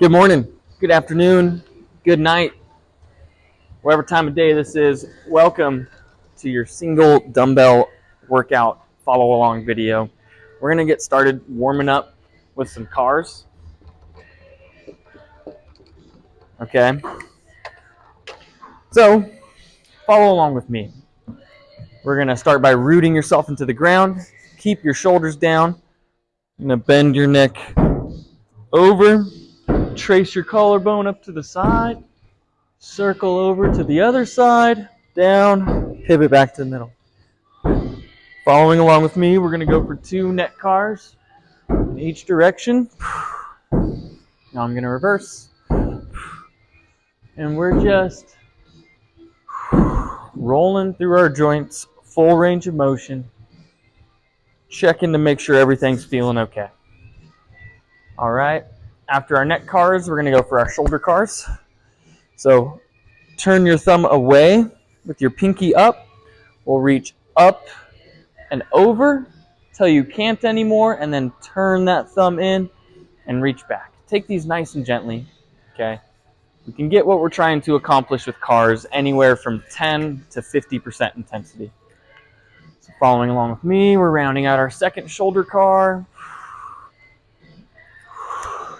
Good morning, good afternoon, good night, whatever time of day this is. Welcome to your single dumbbell workout follow along video. We're going to get started warming up with some cars. Okay, so follow along with me. We're going to start by rooting yourself into the ground. Keep your shoulders down. You're going to bend your neck over, trace your collarbone up to the side, circle over to the other side, down, pivot back to the middle. Following along with me, we're going to go for 2 neck cars in each direction. Now I'm going to reverse. And we're just rolling through our joints, full range of motion, checking to make sure everything's feeling okay. All right. After our neck cars, we're going to go for our shoulder cars. So turn your thumb away with your pinky up. We'll reach up and over till you can't anymore, and then turn that thumb in and reach back. Take these nice and gently, okay? We can get what we're trying to accomplish with cars anywhere from 10 to 50% intensity. So following along with me, we're rounding out our second shoulder car.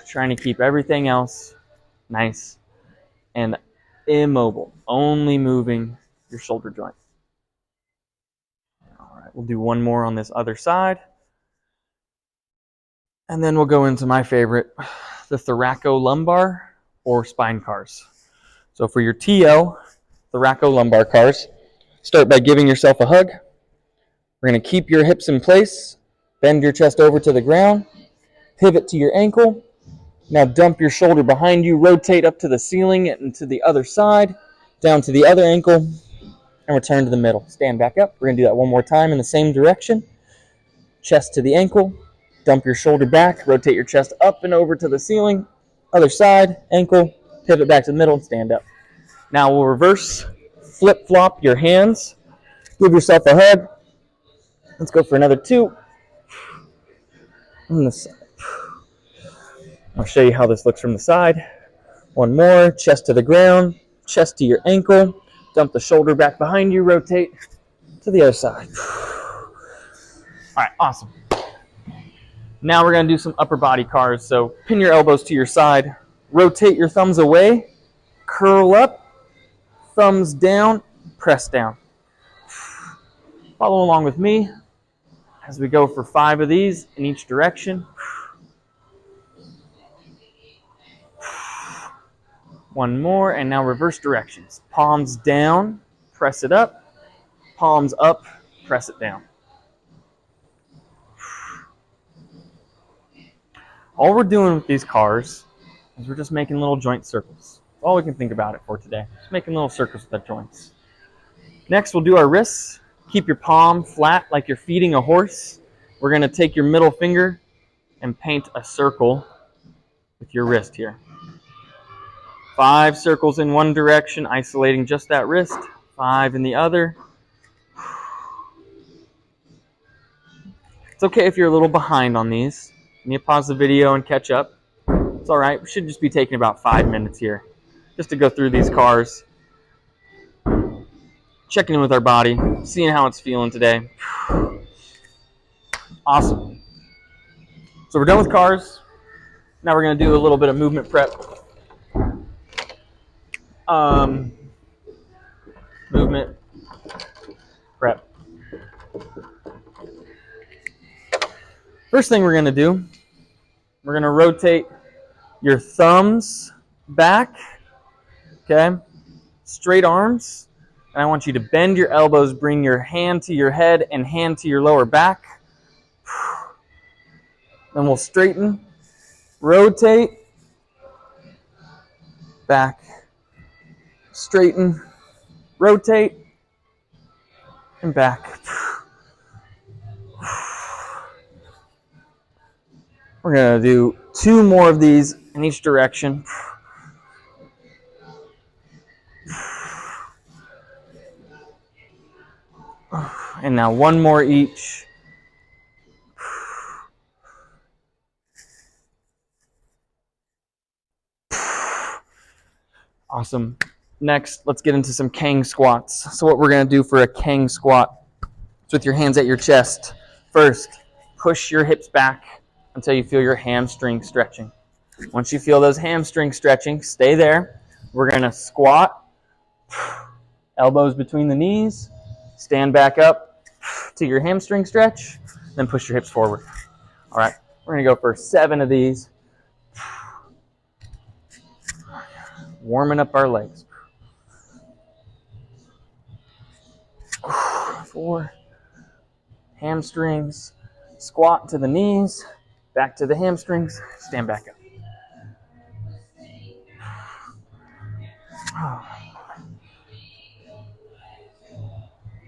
Trying to keep everything else nice and immobile, only moving your shoulder joint. All right, we'll do one more on this other side. And then we'll go into my favorite, the thoracolumbar or spine cars. So for your TL, thoracolumbar cars, start by giving yourself a hug. We're going to keep your hips in place, bend your chest over to the ground, pivot to your ankle. Now dump your shoulder behind you, rotate up to the ceiling and to the other side, down to the other ankle, and return to the middle. Stand back up. We're going to do that one more time in the same direction. Chest to the ankle, dump your shoulder back, rotate your chest up and over to the ceiling, other side, ankle, pivot back to the middle, and stand up. Now we'll reverse, flip-flop your hands, give yourself a hug. Let's go for another 2. On the side. I'll show you how this looks from the side. One more, chest to the ground, chest to your ankle, dump the shoulder back behind you, rotate to the other side. All right, awesome. Now we're going to do some upper body cars. So pin your elbows to your side, rotate your thumbs away, curl up, thumbs down, press down. Follow along with me as we go for 5 of these in each direction. One more, and now reverse directions. Palms down, press it up. Palms up, press it down. All we're doing with these cars is we're just making little joint circles. That's all we can think about it for today. Just making little circles with our joints. Next, we'll do our wrists. Keep your palm flat like you're feeding a horse. We're going to take your middle finger and paint a circle with your wrist here. 5 circles in one direction, isolating just that wrist. 5 in the other. It's okay if you're a little behind on these. You need to pause the video and catch up. It's all right. We should just be taking about 5 minutes here just to go through these cars. Checking in with our body, seeing how it's feeling today. Awesome. So we're done with cars. Now we're going to do a little bit of movement prep. Movement prep. First thing we're going to do, we're going to rotate your thumbs back, okay? Straight arms. And I want you to bend your elbows, bring your hand to your head and hand to your lower back. Then we'll straighten, rotate, back, straighten, rotate, and back. We're going to do 2 more of these in each direction. And now 1 more each. Awesome. Next, let's get into some Kang squats. So what we're going to do for a Kang squat is with your hands at your chest. First, push your hips back until you feel your hamstring stretching. Once you feel those hamstrings stretching, stay there. We're going to squat, elbows between the knees, stand back up to your hamstring stretch, then push your hips forward. All right, we're going to go for 7 of these. Warming up our legs. 4. Hamstrings, squat to the knees, back to the hamstrings, stand back up.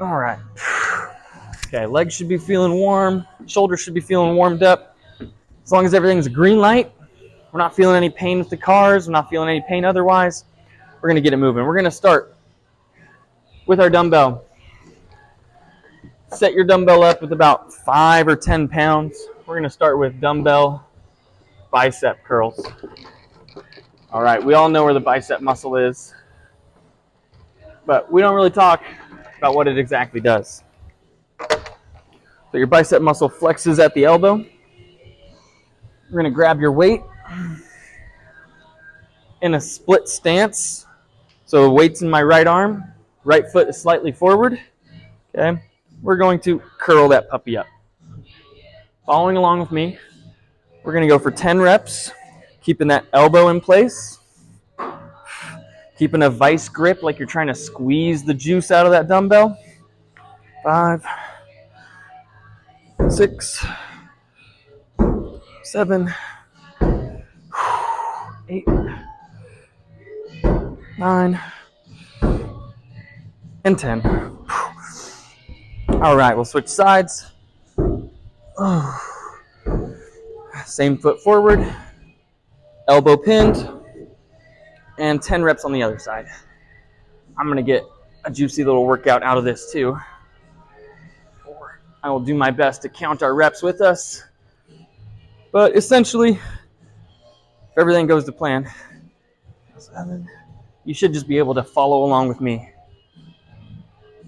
All right. Okay, legs should be feeling warm, shoulders should be feeling warmed up. As long as everything's a green light, we're not feeling any pain with the cars, we're not feeling any pain otherwise, we're going to get it moving. We're going to start with our dumbbell. Set your dumbbell up with about 5 or 10 pounds. We're going to start with dumbbell bicep curls. All right, we all know where the bicep muscle is, but we don't really talk about what it exactly does. So your bicep muscle flexes at the elbow. You're going to grab your weight in a split stance. So weight's in my right arm, right foot is slightly forward. Okay, we're going to curl that puppy up. Following along with me, we're going to go for 10 reps, keeping that elbow in place, keeping a vice grip like you're trying to squeeze the juice out of that dumbbell. 5, 6, 7, 8, 9, and 10. All right, we'll switch sides. Same foot forward, elbow pinned, and 10 reps on the other side. I'm going to get a juicy little workout out of this too. I will do my best to count our reps with us. But essentially, if everything goes to plan, 7, you should just be able to follow along with me.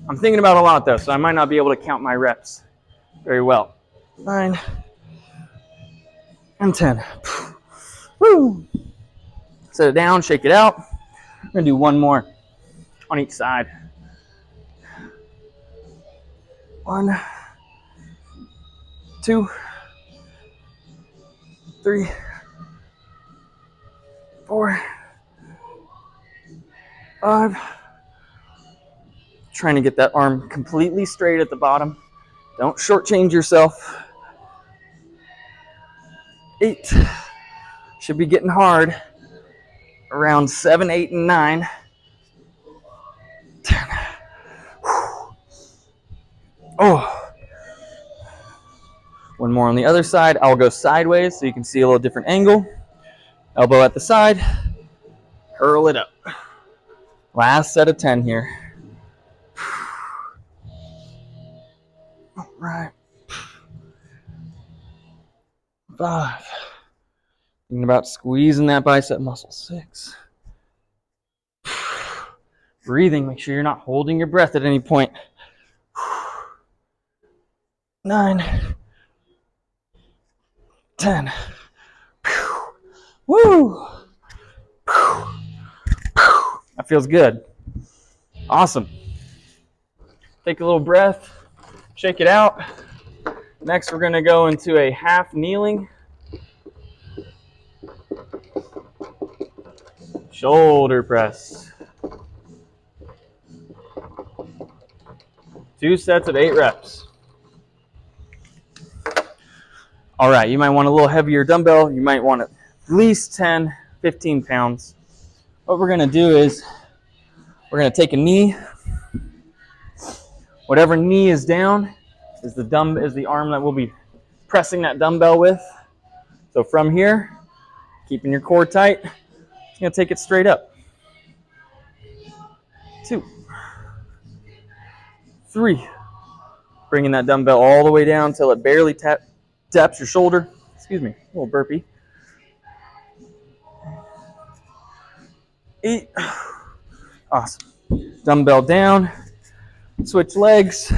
I'm thinking about a lot though, so I might not be able to count my reps very well. 9 and 10. Woo! Set it down, shake it out. I'm going to do one more on each side. 1, 2, 3, 4, 5. Trying to get that arm completely straight at the bottom. Don't shortchange yourself. 8. Should be getting hard. Around 7, 8, and 9. 10. Oh. One more on the other side. I'll go sideways so you can see a little different angle. Elbow at the side. Curl it up. Last set of 10 here. All right. 5. Thinking about squeezing that bicep muscle. 6. Breathing. Make sure you're not holding your breath at any point. 9. 10. Woo! That feels good. Awesome. Take a little breath. Shake it out. Next, we're going to go into a half kneeling. Shoulder press. 2 sets of 8 reps. All right, you might want a little heavier dumbbell. You might want at least 10, 15 pounds. What we're going to do is we're going to take a knee. Whatever knee is down is the arm that we'll be pressing that dumbbell with. So from here, keeping your core tight, you're going to take it straight up. 2, 3. Bringing that dumbbell all the way down until it barely taps your shoulder. Excuse me, a little burpee. 8. Awesome. Dumbbell down. Switch legs.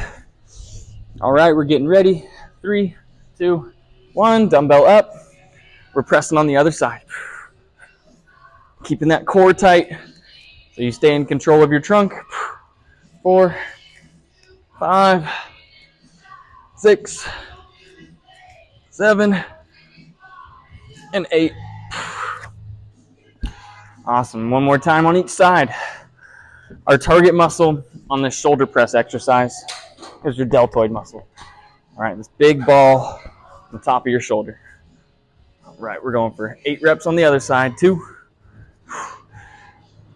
All right, we're getting ready. 3, 2, 1. Dumbbell up. We're pressing on the other side. Keeping that core tight so you stay in control of your trunk. 4, 5, 6, 7, and 8. Awesome. One more time on each side. Our target muscle on this shoulder press exercise is your deltoid muscle. All right, this big ball on the top of your shoulder. All right, we're going for 8 reps on the other side. 2,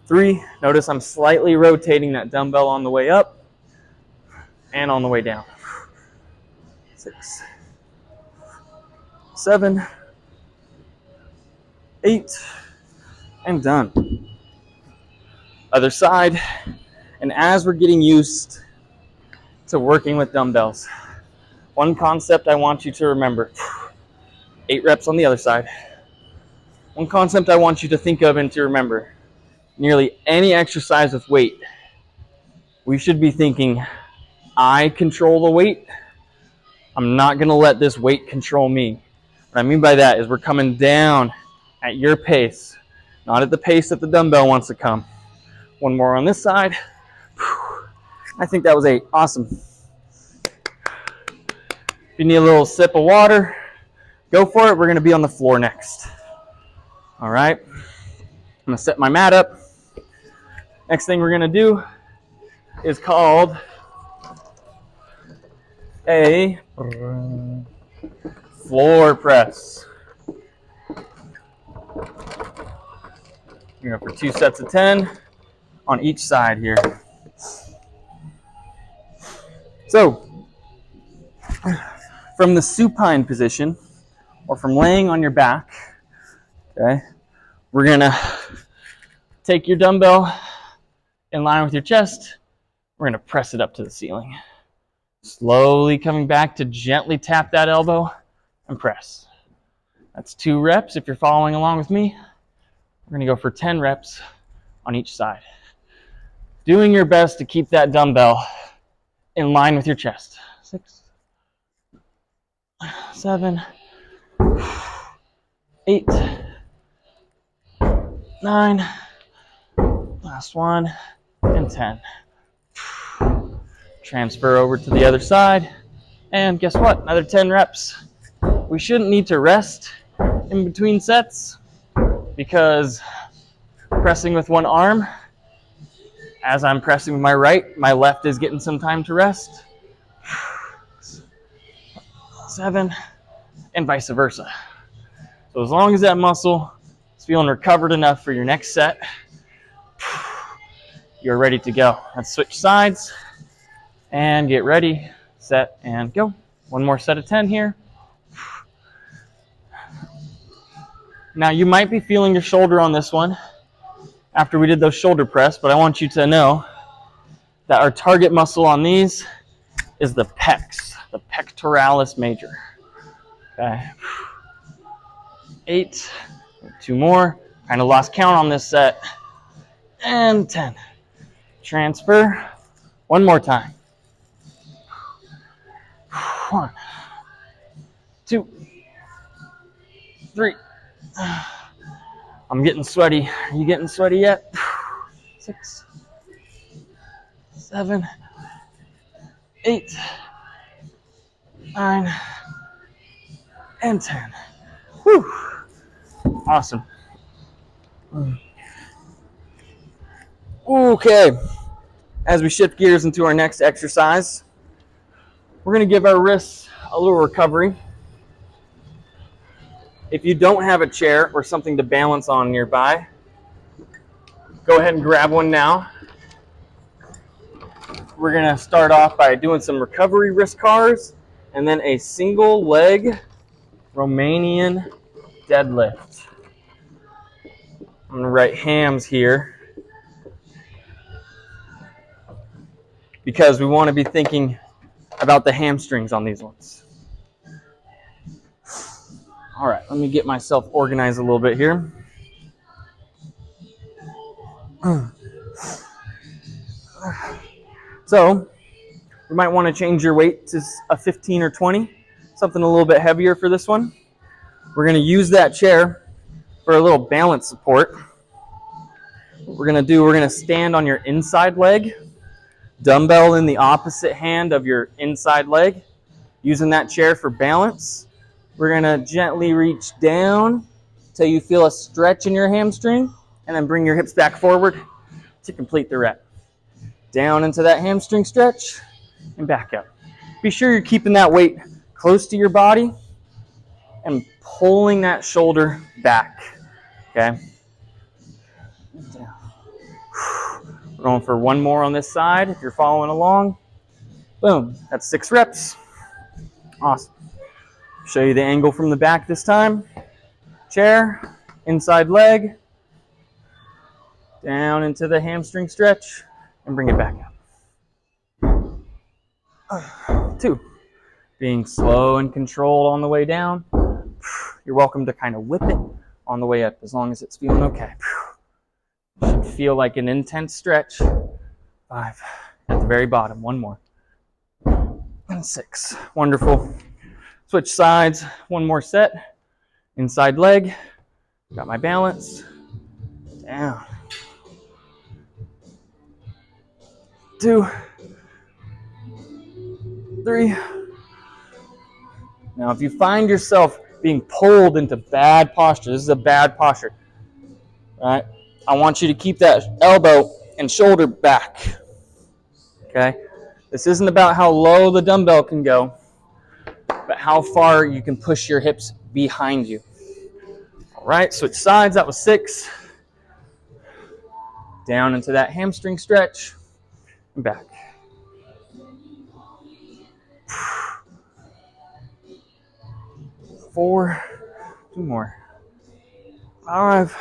3. Notice I'm slightly rotating that dumbbell on the way up and on the way down. 6, 7, 8, and done. Other side. And as we're getting used to working with dumbbells, one concept I want you to remember. 8 reps on the other side. One concept I want you to think of and to remember. Nearly any exercise with weight, we should be thinking, I control the weight. I'm not going to let this weight control me. What I mean by that is we're coming down at your pace, not at the pace that the dumbbell wants to come. One more on this side. I think that was 8. Awesome. If you need a little sip of water, go for it. We're going to be on the floor next. All right. I'm going to set my mat up. Next thing we're going to do is called a floor press. We're going to go for 2 sets of 10 on each side here. So, from the supine position, or from laying on your back, okay, we're going to take your dumbbell in line with your chest. We're going to press it up to the ceiling. Slowly coming back to gently tap that elbow and press. That's 2 reps if you're following along with me. We're going to go for 10 reps on each side. Doing your best to keep that dumbbell in line with your chest. 6, 7, 8, 9, last one, and 10. Transfer over to the other side, and guess what? Another 10 reps. We shouldn't need to rest in between sets because pressing with one arm, as I'm pressing with my right, my left is getting some time to rest. 7, and vice versa. So as long as that muscle is feeling recovered enough for your next set, you're ready to go. Let's switch sides and get ready, set, and go. One more set of 10 here. Now you might be feeling your shoulder on this one after we did those shoulder press, but I want you to know that our target muscle on these is the pecs, the pectoralis major. Okay. 8, 2 more. Kind of lost count on this set. And 10. Transfer. One more time. 1, 2, 3. I'm getting sweaty. Are you getting sweaty yet? 6, 7, 8, 9, and 10. Whew. Awesome. Okay. As we shift gears into our next exercise, we're going to give our wrists a little recovery. If you don't have a chair or something to balance on nearby, go ahead and grab one now. We're going to start off by doing some recovery wrist cars and then a single leg Romanian deadlift. I'm going to write hams here because we want to be thinking about the hamstrings on these ones. All right, let me get myself organized a little bit here. So you might want to change your weight to a 15 or 20, something a little bit heavier for this one. We're going to use that chair for a little balance support. What we're going to stand on your inside leg, dumbbell in the opposite hand of your inside leg, using that chair for balance. We're going to gently reach down till you feel a stretch in your hamstring, and then bring your hips back forward to complete the rep. Down into that hamstring stretch and back up. Be sure you're keeping that weight close to your body and pulling that shoulder back. Okay? We're going for one more on this side if you're following along. Boom. That's 6 reps. Awesome. Show you the angle from the back this time. Chair, inside leg, down into the hamstring stretch, and bring it back up. 2. Being slow and controlled on the way down. You're welcome to kind of whip it on the way up as long as it's feeling okay. Should feel like an intense stretch. 5. At the very bottom. 1 more. And 6. Wonderful. Switch sides. 1 more set. Inside leg. Got my balance. Down. 2. 3. Now, if you find yourself being pulled into bad posture, this is a bad posture, right? I want you to keep that elbow and shoulder back, okay? This isn't about how low the dumbbell can go, but how far you can push your hips behind you. All right, switch sides. That was 6. Down into that hamstring stretch and back. 4. 2 more. 5.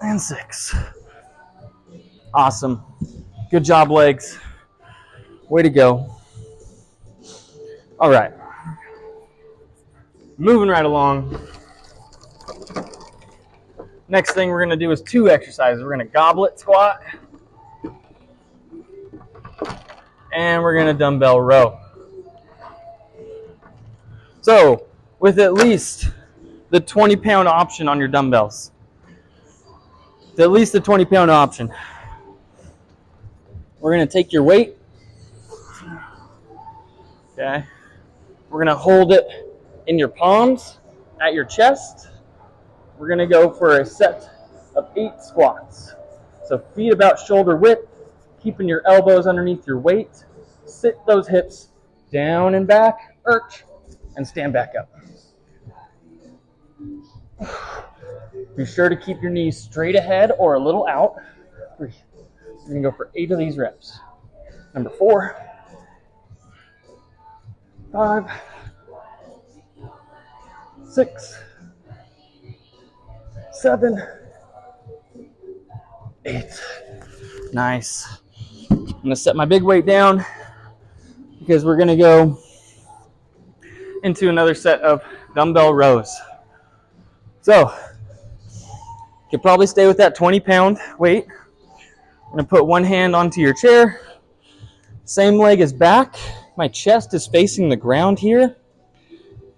And 6. Awesome. Good job, legs. Way to go. All right. Moving right along. Next thing we're going to do is 2 exercises. We're going to goblet squat. And we're going to dumbbell row. So, with at least the 20-pound option on your dumbbells. At least the 20-pound option. We're going to take your weight. Okay. We're going to hold it in your palms at your chest. We're going to go for a set of 8 squats. So feet about shoulder width, keeping your elbows underneath your weight. Sit those hips down and back, arch, and stand back up. Be sure to keep your knees straight ahead or a little out. 3. We're going to go for 8 of these reps. Number 4. 5. 6. 7. 8. Nice. I'm going to set my big weight down because we're going to go into another set of dumbbell rows. So, you could probably stay with that 20-pound weight. I'm going to put one hand onto your chair. Same leg is back. My chest is facing the ground here.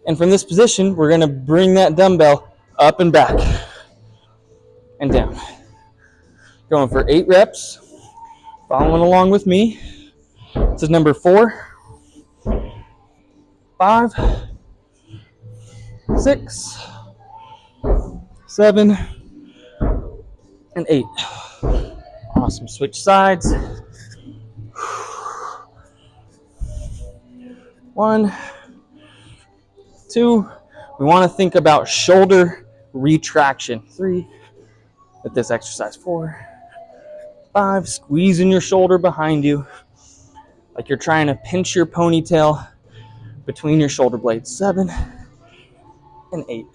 And from this position, we're going to bring that dumbbell up and back and down. Going for 8 reps. Following along with me. This is number 4, 5, 6, 7, and 8. Awesome. Switch sides. 1, 2. We want to think about shoulder retraction. 3. With this exercise. 4, 5. Squeezing your shoulder behind you, like you're trying to pinch your ponytail between your shoulder blades. 7 and 8.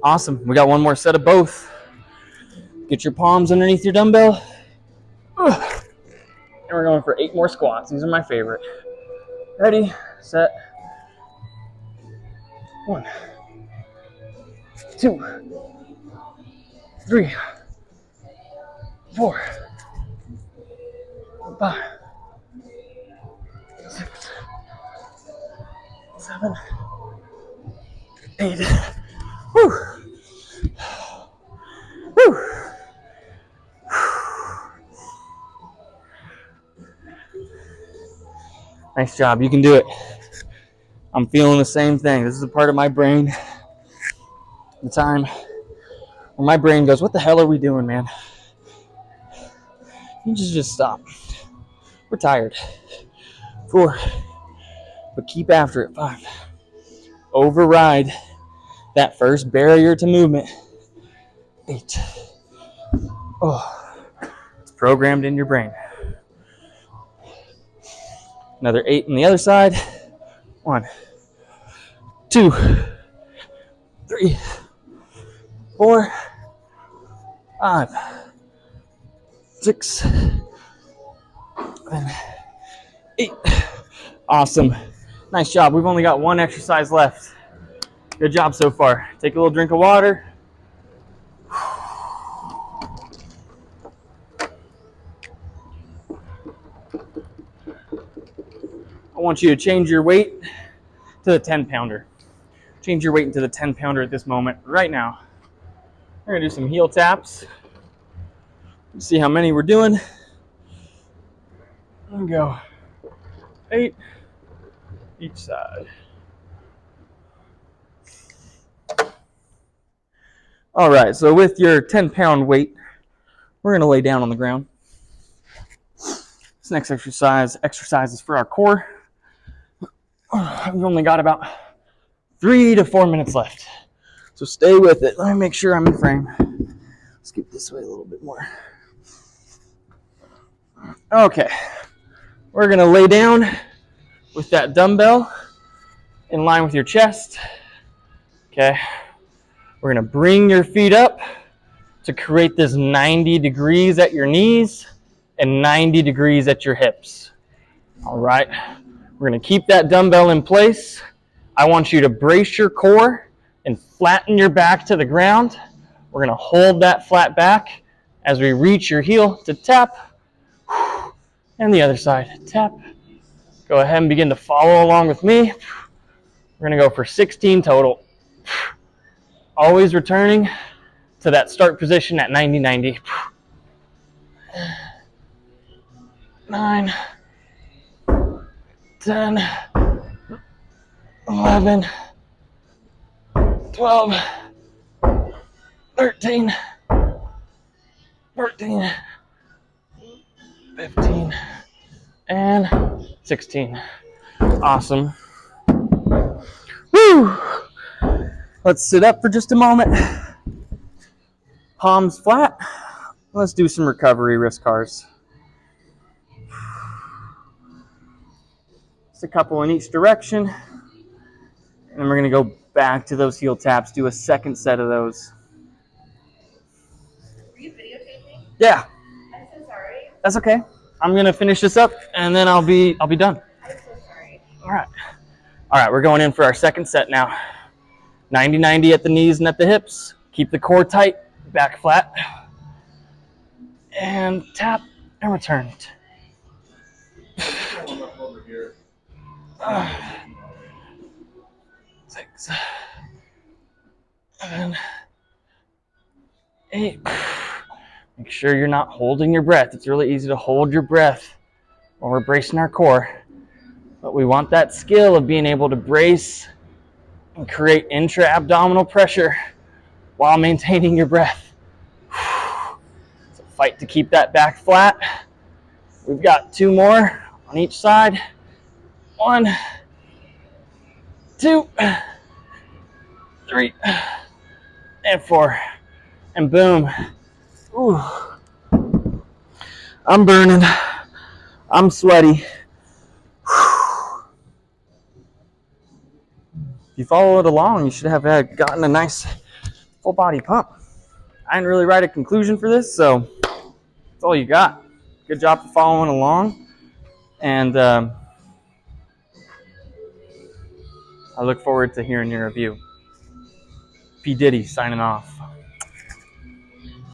Awesome. We got one more set of both. Get your palms underneath your dumbbell. And we're going for 8 more squats. These are my favorite. Ready, set. 1, 2, 3, 4, 5, 6, 7, 8. Woo. Woo. Nice job. You can do it. I'm feeling the same thing. This is a part of my brain. The time when my brain goes, what the hell are we doing, man? You just stop. We're tired. 4, but keep after it. 5. Override that first barrier to movement. 8. Oh, it's programmed in your brain. Another 8 on the other side. 1, 2, 3, 4, 5, 6, 7, 8. Awesome. Nice job. We've only got one exercise left. Good job so far. Take a little drink of water. I want you to change your weight to the 10-pounder. Change your weight into the 10-pounder at this moment, right now. We're going to do some heel taps. See how many we're doing. There we go. 8 each side. All right, so with your 10-pound weight, we're going to lay down on the ground. This next exercise is for our core. We've only got about 3 to 4 minutes left. So stay with it. Let me make sure I'm in frame. Scoot this way a little bit more. Okay. We're going to lay down with that dumbbell in line with your chest. Okay. We're going to bring your feet up to create this 90 degrees at your knees and 90 degrees at your hips. All right. We're going to keep that dumbbell in place. I want you to brace your core and flatten your back to the ground. We're going to hold that flat back as we reach your heel to tap. And the other side, tap. Go ahead and begin to follow along with me. We're going to go for 16 total. Always returning to that start position at 90-90. 9, 10, 11, 12, 13, 14, 15, and 16. Awesome. Woo! Let's sit up for just a moment. Palms flat. Let's do some recovery wrist cars. Just a couple in each direction. And then we're going to go back to those heel taps, do a second set of those. Were you videotaping? Yeah. I'm so sorry. That's okay. I'm going to finish this up and then I'll be done. I'm so sorry. All right, we're going in for our second set now. 90-90 at the knees and at the hips. Keep the core tight, back flat. And tap and return. 6, 7, 8. Make sure you're not holding your breath. It's really easy to hold your breath while we're bracing our core. But we want that skill of being able to brace and create intra-abdominal pressure while maintaining your breath. So fight to keep that back flat. We've got 2 more on each side. 1, 2, 3, and 4. And boom. Ooh. I'm burning. I'm sweaty. If you follow it along, you should have gotten a nice full body pump. I didn't really write a conclusion for this, so that's all you got. Good job for following along. And I look forward to hearing your review. P. Diddy signing off.